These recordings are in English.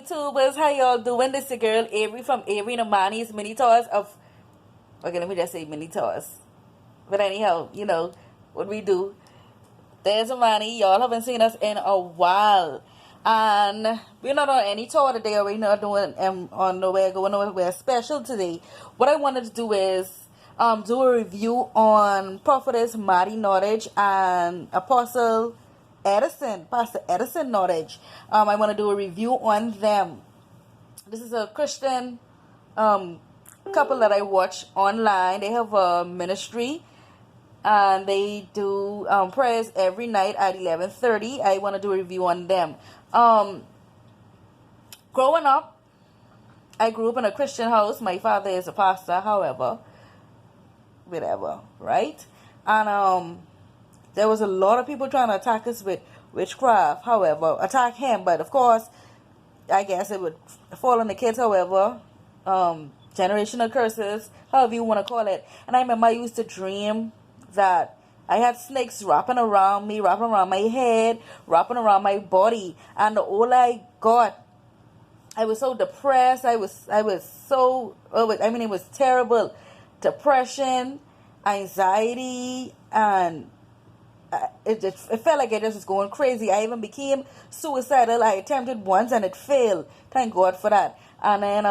YouTubers, how y'all doing? This is your girl Avery from Avery and Manny's Mini Tours of... Okay, let me just say Mini Tours. But anyhow, you know what we do. There's Manny. Y'all haven't seen us in a while. And we're not on any tour today, or we're not doing on nowhere, going nowhere special today. What I wanted to do is do a review on Prophetess Mattie Nottage and Apostle Eddison, Pastor Eddison Nottage. I want to do a review on them. This is a Christian couple that I watch online. They have a ministry and they do prayers every night at 11:30. I want to do a review on them. Growing up, I grew up in a Christian house. My father is a pastor, however, whatever, right? And there was a lot of people trying to attack us with witchcraft, however, attack him, but of course, I guess it would fall on the kids, however, generational curses, however you want to call it. And I remember I used to dream that I had snakes wrapping around me, wrapping around my head, wrapping around my body, and all I got, I was so depressed, I was so, it was terrible, depression, anxiety, and it felt like I just was going crazy. I even became suicidal. I attempted once and it failed. Thank God for that. And then,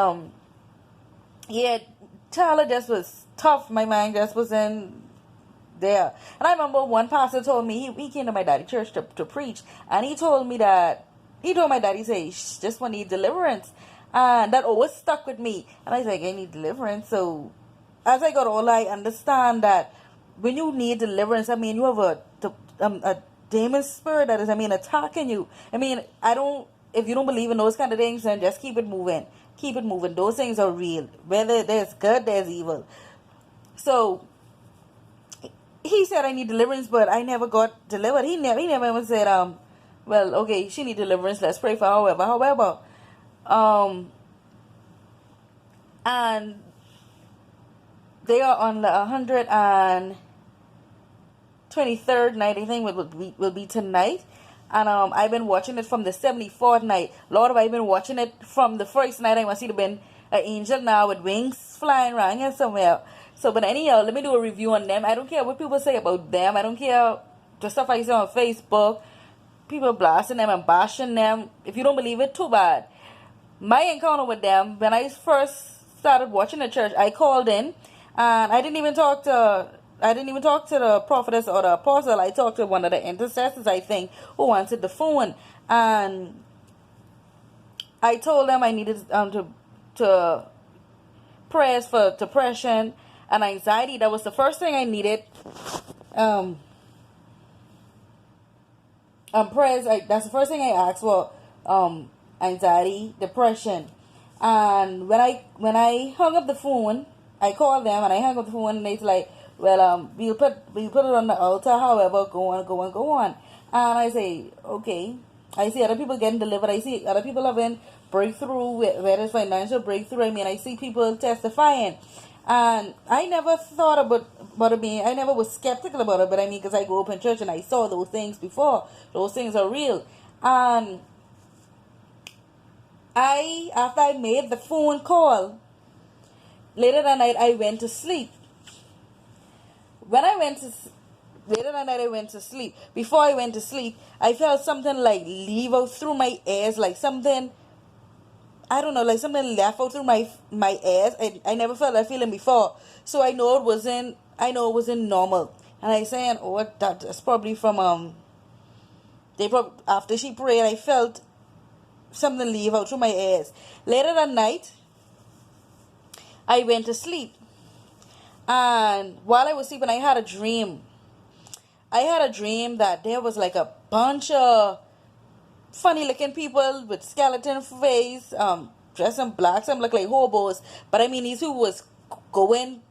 yeah, childhood just was tough. My mind just wasn't there. And I remember one pastor told me, he came to my daddy church to preach, and he told my daddy, say, just want to need deliverance. And that always stuck with me. And I was like, I need deliverance. So as I got older, I understand that when you need deliverance, you have a demon spirit that is, attacking you. If you don't believe in those kind of things, then just keep it moving. Keep it moving. Those things are real. Whether there's good, there's evil. So he said I need deliverance, but I never got delivered. He never even said, well, okay, she need deliverance. Let's pray for her. However, and they are on the 123rd night, I think will be tonight. And I've been watching it from the 74th night. Lord, have I been watching it from the first night? I must have been an angel now with wings flying around here somewhere. So, but anyhow, let me do a review on them. I don't care what people say about them. I don't care the stuff I see on Facebook. People blasting them and bashing them. If you don't believe it, too bad. My encounter with them, when I first started watching the church, I called in. And I didn't even talk to the prophetess or the apostle. I talked to one of the intercessors, I think, who answered the phone. And I told them I needed to prayers for depression and anxiety. That was the first thing I needed. Prayers. That's the first thing I asked for. Anxiety, depression. And when I hung up the phone, I called them and I hung up the phone, and they's like, well, we'll put it on the altar, however, go on. And I say, okay. I see other people getting delivered. I see other people having breakthrough, whether it's financial breakthrough. I see people testifying. And I never thought about it being, I never was skeptical about it, but because I grew up in church and I saw those things before. Those things are real. And after I made the phone call, later that night, I went to sleep. Later that night, I went to sleep. Before I went to sleep, I felt something like leave out through my ears, like something, I don't know, like something left out through my ears. I never felt that feeling before. So I know it wasn't normal. And I saying, oh, that's probably from, after she prayed, I felt something leave out through my ears. Later that night, I went to sleep. And while I was sleeping, I had a dream. I had a dream that there was like a bunch of funny looking people with skeleton face, dressed in black, some look like hobos. But these who was going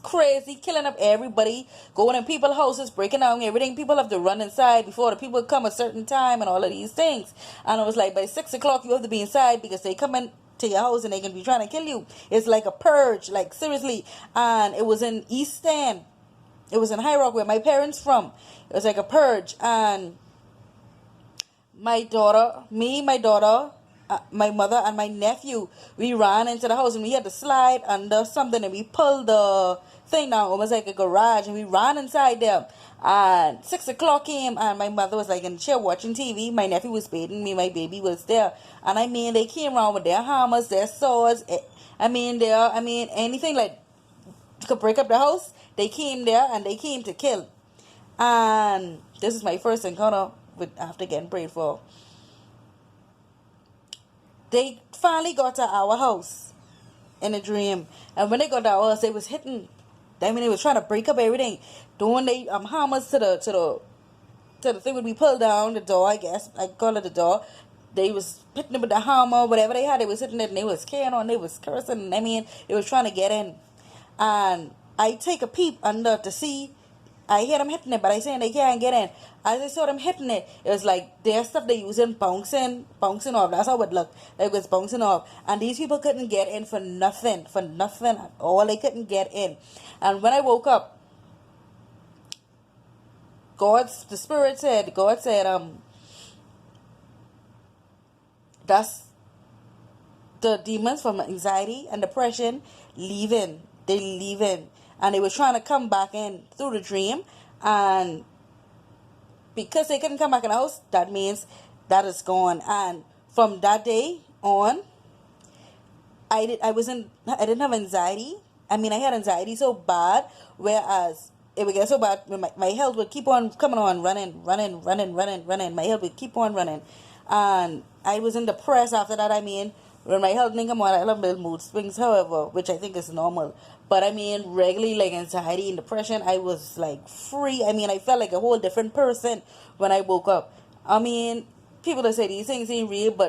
crazy, killing up everybody, going in people's houses, breaking down everything. People have to run inside before the people come a certain time and all of these things. And it was like by 6 o'clock you have to be inside because they come in to your house and they can be trying to kill you. It's like a purge, like seriously. And it was in East End. It was in High Rock where my parents from. It was like a purge. And my daughter, my mother and my nephew, we ran into the house and we had to slide under something and we pulled the thing down, almost like a garage, and we ran inside there. And 6 o'clock came and my mother was like in the chair watching TV. My nephew was bathing me, my baby was there. And I mean, they came around with their hammers, their swords. Anything like could break up the house, they came there and they came to kill. And this is my first encounter with after getting prayed for. They finally got to our house in a dream, and when they got to our house, they was hitting. I mean, they was trying to break up everything, doing they hammers to the thing when we pulled down the door. I guess I call it the door. They was hitting it with the hammer, whatever they had. They was hitting it, and they was carrying on. They was cursing. I mean, they was trying to get in, and I take a peep under to see. I hear them hitting it, but I saying they can't get in. As I saw them hitting it, it was like their stuff they using bouncing off. That's how it looked. Like it was bouncing off. And these people couldn't get in for nothing at all. They couldn't get in. And when I woke up, God said, that's the demons from anxiety and depression leaving. They leaving. And they were trying to come back in through the dream. And because they couldn't come back in the house, that means that is gone. And from that day on, I didn't have anxiety. I mean, I had anxiety so bad, whereas it would get so bad, my health would keep on coming on, running. My health would keep on running. And I wasn't depressed after that. I mean, when my health didn't come on, I had little mood swings, however, which I think is normal. But I mean, regularly, like anxiety and depression, I was like free. I mean, I felt like a whole different person when I woke up. I mean, people that say these things ain't real, but